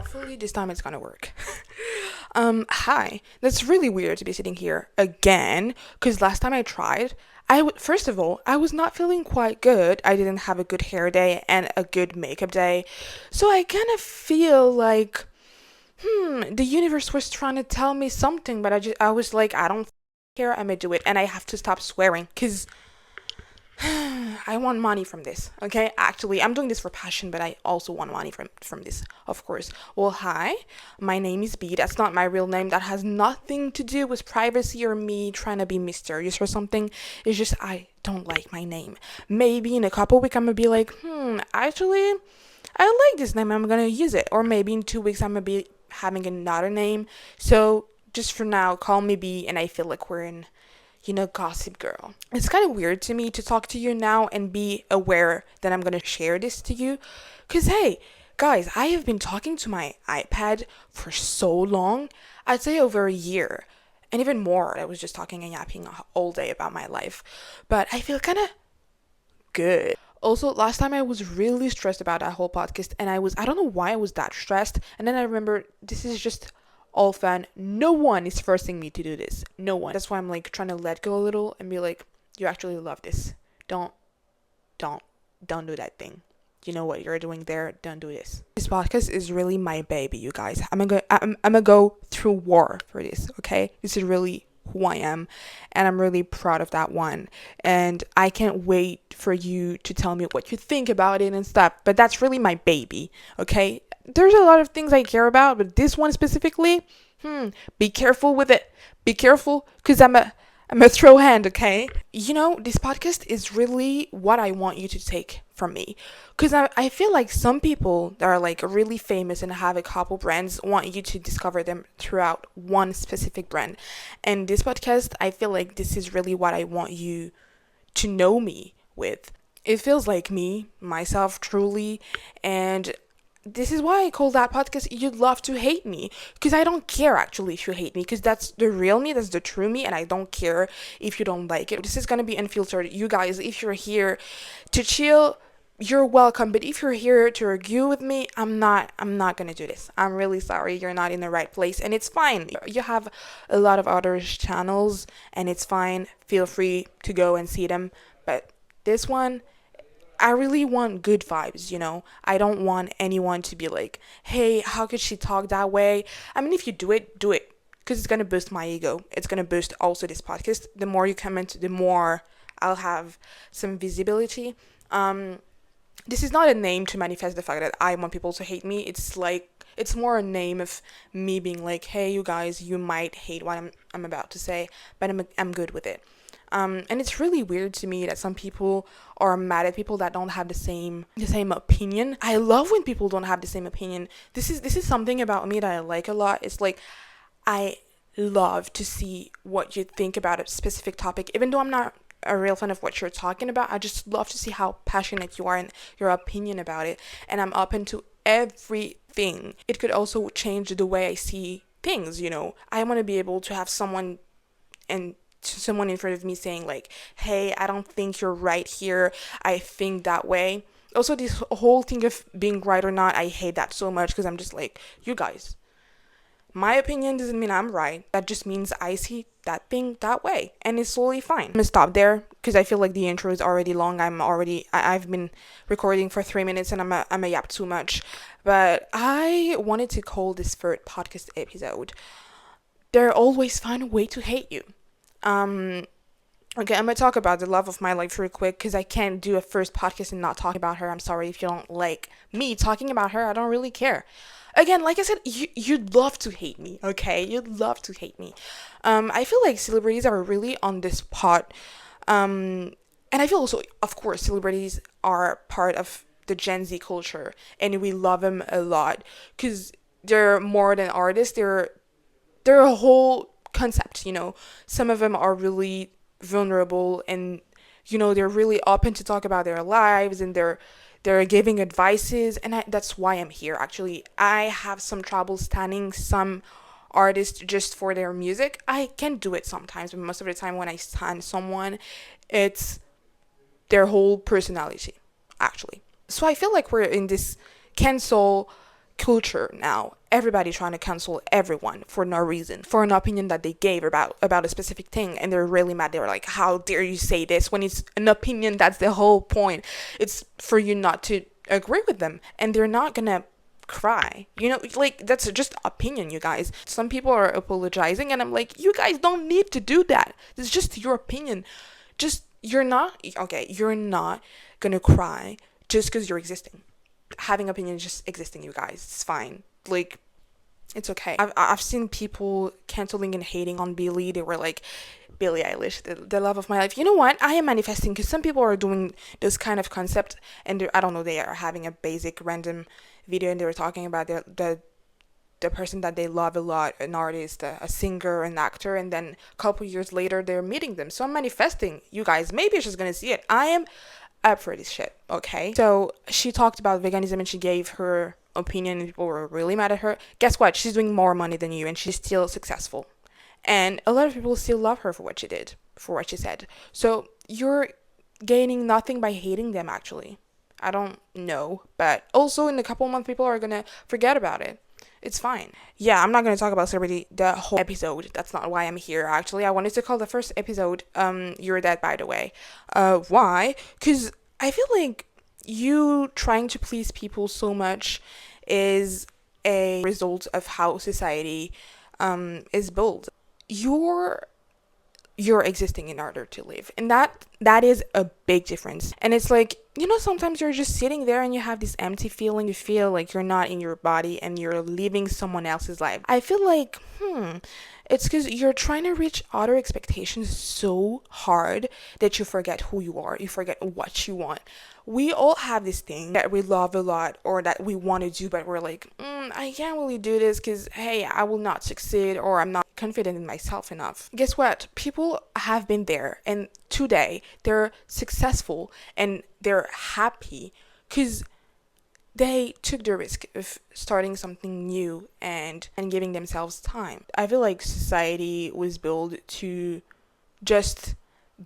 Hopefully this time it's gonna work. Hi. That's really weird to be sitting here again, because last time I tried, first of all, I was not feeling quite good. I didn't have a good hair day and a good makeup day. So I kind of feel like, the universe was trying to tell me something, but I was like, I don't care, I'm gonna do it, and I have to stop swearing, because I want money from this. Okay, actually, I'm doing this for passion, but I also want money from this, of course. Well, hi, my name is B. That's not my real name. That has nothing to do with privacy or me trying to be mysterious or something. It's just I don't like my name. Maybe in a couple weeks I'm gonna be like, actually, I like this name. I'm gonna use it. Or maybe in 2 weeks I'm gonna be having another name. So just for now, call me B, and I feel like we're in Gossip Girl. It's kind of weird to me to talk to you now and be aware that I'm gonna share this to you. Because, hey, guys, I have been talking to my iPad for so long. I'd say over a year. And even more. I was just talking and yapping all day about my life. But I feel kind of good. Also, last time I was really stressed about that whole podcast, and I don't know why I was that stressed. And then I remember this is just all fun. No one is forcing me to do this. No one. That's why I'm like trying to let go a little and be like, you actually love this. Don't, don't, don't do that thing. You know what you're doing there. Don't do this. This podcast is really my baby, you guys. I'm gonna go through war for this. Okay, this is really who I am, and I'm really proud of that one. And I can't wait for you to tell me what you think about it and stuff. But that's really my baby. Okay, there's a lot of things I care about, but this one specifically, be careful with it. Be careful, cause I'm a throw hand, okay? This podcast is really what I want you to take from me. Because I feel like some people that are like really famous and have a couple brands want you to discover them throughout one specific brand. And this podcast, I feel like this is really what I want you to know me with. It feels like me, myself, truly. And this is why I call that podcast You'd Love to Hate Me. Because I don't care actually if you hate me. Because that's the real me, that's the true me. And I don't care if you don't like it. This is going to be unfiltered. You guys, if you're here to chill, you're welcome. But if you're here to argue with me, I'm not gonna do this. I'm really sorry. You're not in the right place, and it's fine. You have a lot of other channels, and it's fine. Feel free to go and see them. But this one, I really want good vibes. I don't want anyone to be like, hey, how could she talk that way? I mean, if you do it, do it. Because it's going to boost my ego. It's going to boost also this podcast. The more you comment, the more I'll have some visibility. This is not a name to manifest the fact that I want people to hate me. It's like, it's more a name of me being like, hey, you guys, you might hate what I'm about to say, but I'm good with it. And it's really weird to me that some people are mad at people that don't have the same opinion. I love when people don't have the same opinion. This is something about me that I like a lot. It's like I love to see what you think about a specific topic, even though I'm not a real fan of what you're talking about. I just love to see how passionate you are and your opinion about it. And I'm open to everything. It could also change the way I see things. I want to be able to have someone in front of me saying like, hey, I don't think you're right here, I think that way. Also, this whole thing of being right or not, I hate that so much, because I'm just like, you guys, my opinion doesn't mean I'm right. That just means I see that thing that way, and it's totally fine. I'm gonna stop there because I feel like the intro is already long. I've been recording for 3 minutes, and I'm a yap too much. But I wanted to call this third podcast episode "There Always Find a Way to Hate You." Um, okay, I'm gonna talk about the love of my life real quick, because I can't do a first podcast and not talk about her. I'm sorry if you don't like me talking about her. I don't really care. Again, like I said, you'd love to hate me, okay? You'd love to hate me. I feel like celebrities are really on this pot. And I feel also, of course, celebrities are part of the Gen Z culture, and we love them a lot because they're more than artists. They're a whole concept. Some of them are really vulnerable, and they're really open to talk about their lives, and they're giving advices, and that's why I'm here. Actually, I have some trouble standing some artists just for their music. I can do it sometimes, but most of the time when I stand someone, it's their whole personality, actually. So I feel like we're in this cancel culture now. Everybody trying to cancel everyone for no reason, for an opinion that they gave about a specific thing, and they're really mad. They're like, how dare you say this, when it's an opinion. That's the whole point. It's for you not to agree with them, and they're not gonna cry, like, that's just opinion, you guys. Some people are apologizing, and I'm like, you guys don't need to do that. It's just your opinion. Just, you're not gonna cry just because you're existing. Having opinion is just existing, you guys. It's fine. Like, it's okay. I've seen people canceling and hating on Billie. They were like, Billie Eilish, the love of my life. You know what? I am manifesting, because some people are doing this kind of concept, and I don't know, they are having a basic random video, and they were talking about the person that they love a lot, an artist, a singer, an actor, and then a couple years later they're meeting them. So I'm manifesting, you guys. Maybe you're just gonna see it. I am up for this shit, okay? So she talked about veganism, and she gave her opinion, and people were really mad at her. Guess what? She's doing more money than you, and she's still successful. And a lot of people still love her for what she did, for what she said. So you're gaining nothing by hating them, actually. I don't know. But also, in a couple months, people are going to forget about it. It's fine. Yeah, I'm not going to talk about celebrity the whole episode. That's not why I'm here, actually. I wanted to call the first episode, You're Dead, by the way. Why? Because I feel like you trying to please people so much is a result of how society is built. You're existing in order to live, and that is a big difference. And it's like, sometimes you're just sitting there and you have this empty feeling. You feel like you're not in your body and you're living someone else's life. I feel like it's because you're trying to reach other expectations so hard that you forget who you are. You forget what you want. We all have this thing that we love a lot, or that we want to do, but we're like, I can't really do this because, hey, I will not succeed, or I'm not confident in myself enough. Guess what? People have been there, and today they're successful and they're happy because they took the risk of starting something new and giving themselves time. I feel like society was built to just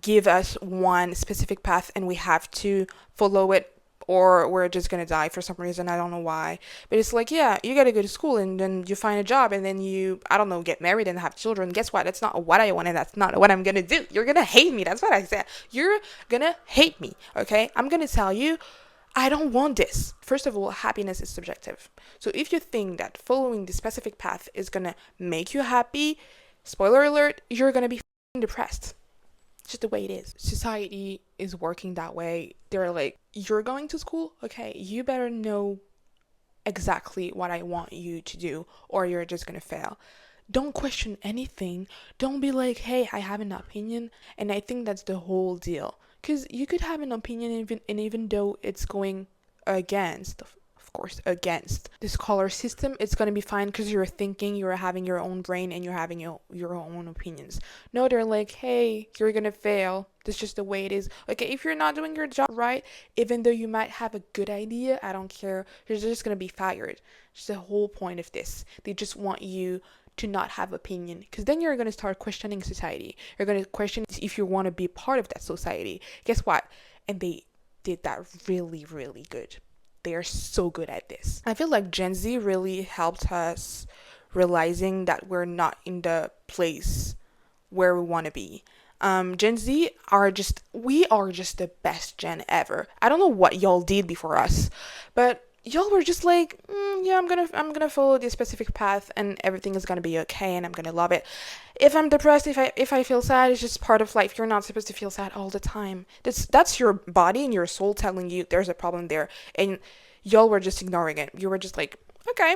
give us one specific path, and we have to follow it, or we're just gonna die for some reason. I don't know why, but it's like, yeah, you gotta go to school, and then you find a job, and then you, I don't know, get married and have children. Guess what? That's not what I want, and that's not what I'm gonna do. You're gonna hate me. That's what I said. You're gonna hate me, okay? I'm gonna tell you, I don't want this. First of all, happiness is subjective. So if you think that following the specific path is gonna make you happy, spoiler alert, you're gonna be depressed. It's just the way it is. Society is working that way. They're like, you're going to school? Okay, you better know exactly what I want you to do, or you're just gonna fail. Don't question anything. Don't be like, hey, I have an opinion. And I think that's the whole deal. Because you could have an opinion, even though it's going against, of course, against the scholar system, it's going to be fine because you're thinking, you're having your own brain, and you're having your own opinions. No, they're like, hey, you're going to fail. That's just the way it is. Okay, if you're not doing your job right, even though you might have a good idea, I don't care. You're just going to be fired. It's the whole point of this. They just want you to not have opinion, because then you're going to start questioning society. You're going to question if you want to be part of that society. Guess what? And they did that really, really good. They are so good at this. I feel like Gen Z really helped us realizing that we're not in the place where we want to be. Gen Z we are just the best gen ever. I don't know what y'all did before us, but y'all were just like, yeah, I'm gonna follow this specific path, and everything is gonna be okay, and I'm gonna love it. If I'm depressed, if I feel sad, it's just part of life. You're not supposed to feel sad all the time. That's your body and your soul telling you there's a problem there, and y'all were just ignoring it. You were just like, okay,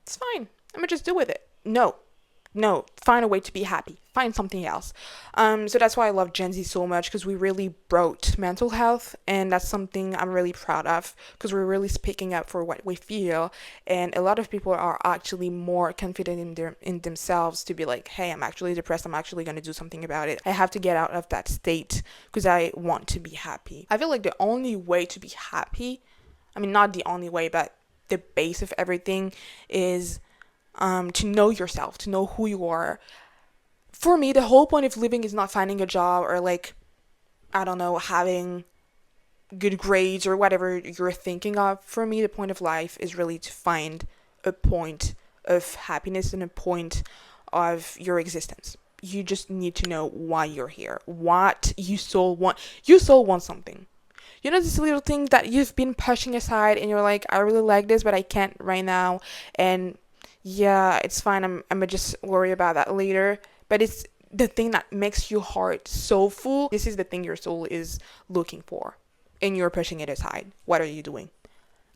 it's fine. I'm gonna just deal with it. No, find a way to be happy. Find something else. So that's why I love Gen Z so much, because we really brought mental health, and that's something I'm really proud of, because we're really speaking up for what we feel, and a lot of people are actually more confident in themselves to be like, hey, I'm actually depressed. I'm actually going to do something about it. I have to get out of that state because I want to be happy. I feel like the only way to be happy, I mean, not the only way, but the base of everything is to know yourself, to know who you are. For me, the whole point of living is not finding a job, or like, I don't know, having good grades or whatever you're thinking of. For me, the point of life is really to find a point of happiness and a point of your existence. You just need to know why you're here, what you soul want. You soul want something. You know, this little thing that you've been pushing aside and you're like, I really like this, but I can't right now. And yeah, it's fine. I'm gonna just worry about that later. But it's the thing that makes your heart so full. This is the thing your soul is looking for. And you're pushing it aside. What are you doing?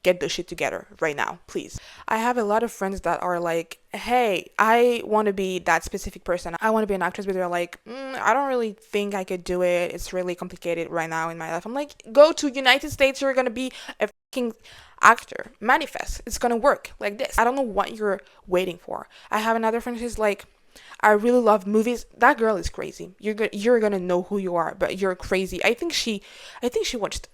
Get the shit together right now, please. I have a lot of friends that are like, hey, I want to be that specific person. I want to be an actress, but they're like, I don't really think I could do it. It's really complicated right now in my life. I'm like, go to United States. You're going to be a fucking actor. Manifest. It's going to work like this. I don't know what you're waiting for. I have another friend who's like, I really love movies. That girl is crazy. You're gonna know who you are, but you're crazy. I think she watched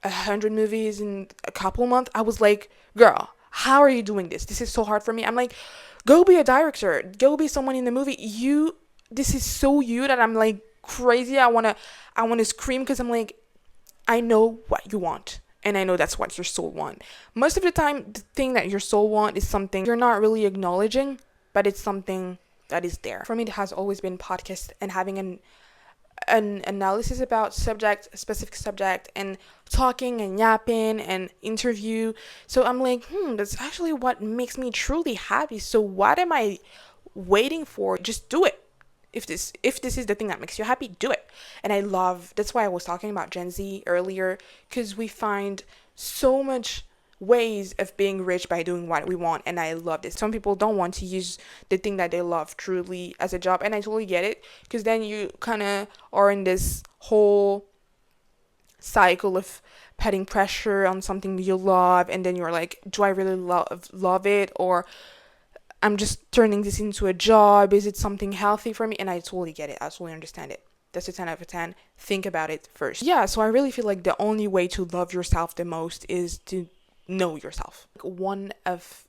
100 movies in a couple months. I was like, girl, how are you doing this? This is so hard for me. I'm like, go be a director. Go be someone in the movie. This is so you that I'm like crazy. I wanna scream because I'm like, I know what you want. And I know that's what your soul want. Most of the time, the thing that your soul want is something you're not really acknowledging, but it's something that is there. For me, it has always been podcast and having an analysis about specific subject, and talking and yapping and interview. So I'm like, that's actually what makes me truly happy. So what am I waiting for? Just do it. If this is the thing that makes you happy, do it. And that's why I was talking about Gen Z earlier, because we find so much ways of being rich by doing what we want, and I love this. Some people don't want to use the thing that they love truly as a job, and I totally get it, because then you kind of are in this whole cycle of putting pressure on something you love, and then you're like, do I really love it, or I'm just turning this into a job? Is it something healthy for me? And I totally get it. I totally understand it. That's a 10 out of 10. Think about it first. Yeah, so I really feel like the only way to love yourself the most is to know yourself. One of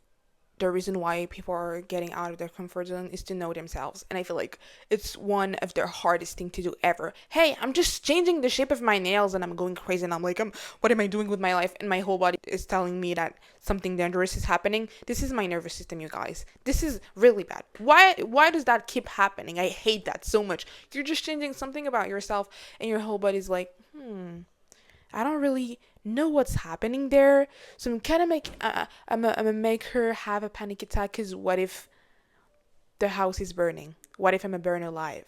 the reason why people are getting out of their comfort zone is to know themselves, and I feel like it's one of the hardest thing to do ever. Hey, I'm just changing the shape of my nails and I'm going crazy, and I'm like, what am I doing with my life? And my whole body is telling me that something dangerous is happening. This is my nervous system, you guys. This is really bad. Why does that keep happening? I hate that so much. You're just changing something about yourself and your whole body's like, I don't really know what's happening there. So I'm kind of I'm gonna make her have a panic attack, because what if the house is burning? What if I'm a burn alive?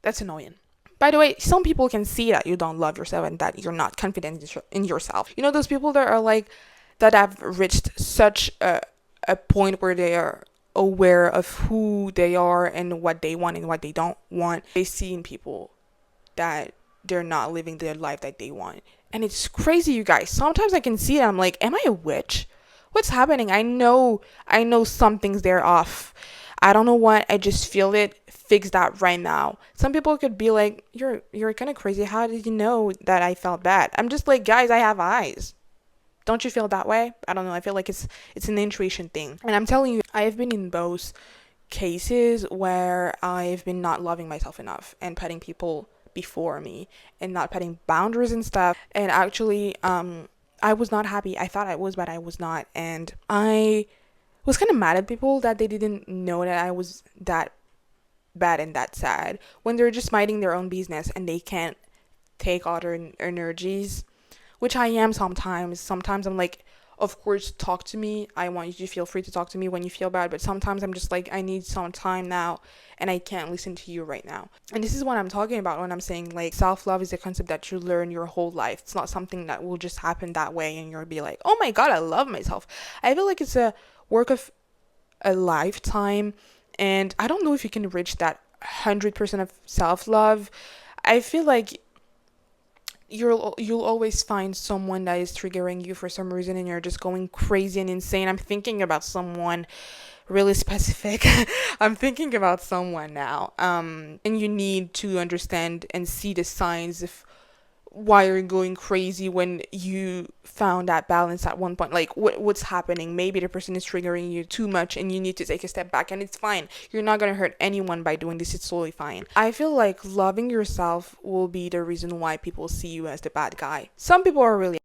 That's annoying. By the way, some people can see that you don't love yourself and that you're not confident in yourself. You know, those people that are like, that have reached such a point where they are aware of who they are and what they want and what they don't want. They see in people that they're not living the life that they want. And it's crazy, you guys. Sometimes I can see it. I'm like, am I a witch? What's happening? I know something's there off. I don't know what. I just feel it. Fix that right now. Some people could be like, you're kind of crazy. How did you know that I felt bad? I'm just like, guys, I have eyes. Don't you feel that way? I don't know. I feel like it's an intuition thing. And I'm telling you, I have been in both cases where I've been not loving myself enough and putting people before me and not putting boundaries and stuff, and actually I was not happy. I thought I was, but I was not, and I was kind of mad at people that they didn't know that I was that bad and that sad when they're just minding their own business and they can't take other energies, which I am sometimes I'm like, of course, talk to me. I want you to feel free to talk to me when you feel bad, but sometimes I'm just like, I need some time now and I can't listen to you right now. And this is what I'm talking about when I'm saying like self-love is a concept that you learn your whole life. It's not something that will just happen that way and you'll be like, oh my god, I love myself. I feel like it's a work of a lifetime, and I don't know if you can reach that 100% of self-love. I feel like you'll always find someone that is triggering you for some reason and you're just going crazy and insane. I'm thinking about someone really specific. I'm thinking about someone now. And you need to understand and see the signs of why you're going crazy when you found that balance at one point. Like what's happening? Maybe the person is triggering you too much and you need to take a step back, and it's fine. You're not gonna hurt anyone by doing this. It's totally fine. I feel like loving yourself will be the reason why people see you as the bad guy. Some people are really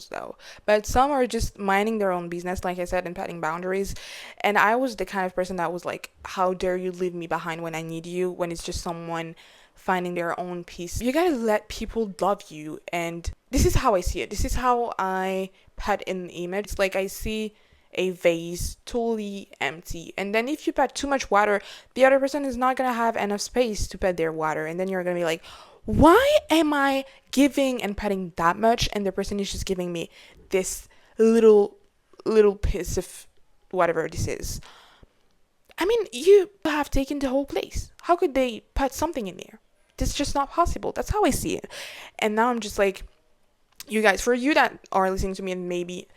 though, but some are just minding their own business, like I said, and setting boundaries. And I was the kind of person that was like, how dare you leave me behind when I need you, when it's just someone finding their own peace. You gotta let people love you. And this is how I see it. This is how I put in the image. It's like I see a vase totally empty, and then if you put too much water, the other person is not gonna have enough space to put their water, and then you're gonna be like, why am I giving and putting that much, and the person is just giving me this little piece of whatever this is. I mean, you have taken the whole place. How could they put something in there? This is just not possible. That's how I see it. And now I'm just like, you guys, for you that are listening to me and maybe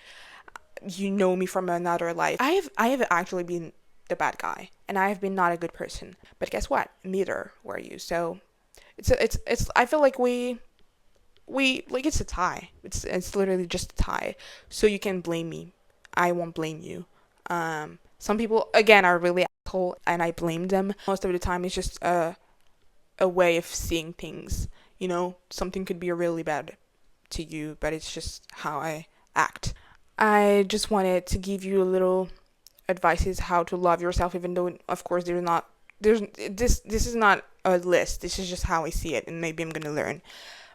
you know me from another life, I have actually been the bad guy, and I have been not a good person. But guess what? Neither were you. So it's I feel like we like it's a tie. It's literally just a tie. So you can blame me. I won't blame you. Some people again are really asshole, and I blame them. Most of the time, it's just a way of seeing things. Something could be really bad to you, but it's just how I act. I just wanted to give you a little advices how to love yourself, even though of course there's this is not a list. This is just how I see it, and maybe I'm gonna learn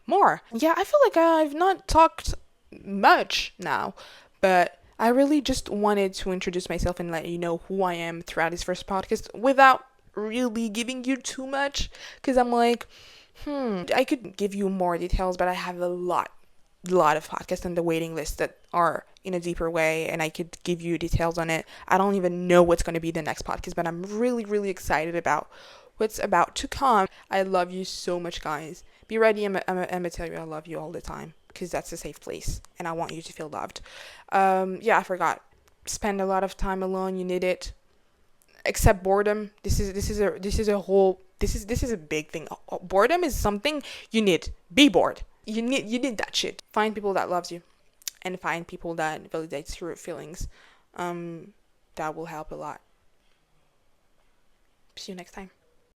more. Yeah, I feel like I've not talked much now, but I really just wanted to introduce myself and let you know who I am throughout this first podcast without really giving you too much, because I'm like, I could give you more details, but I have a lot of podcasts on the waiting list that are in a deeper way, and I could give you details on it. I don't even know what's going to be the next podcast, but I'm really really excited about what's about to come. I love you so much, guys. Be ready. I'm gonna tell you I love you all the time, because that's a safe place and I want you to feel loved. Yeah, I forgot. Spend a lot of time alone. You need it. Accept boredom. This is a big thing. Boredom is something you need. Be bored. You need that shit. Find people that loves you, and find people that validates your feelings. That will help a lot. See you next time.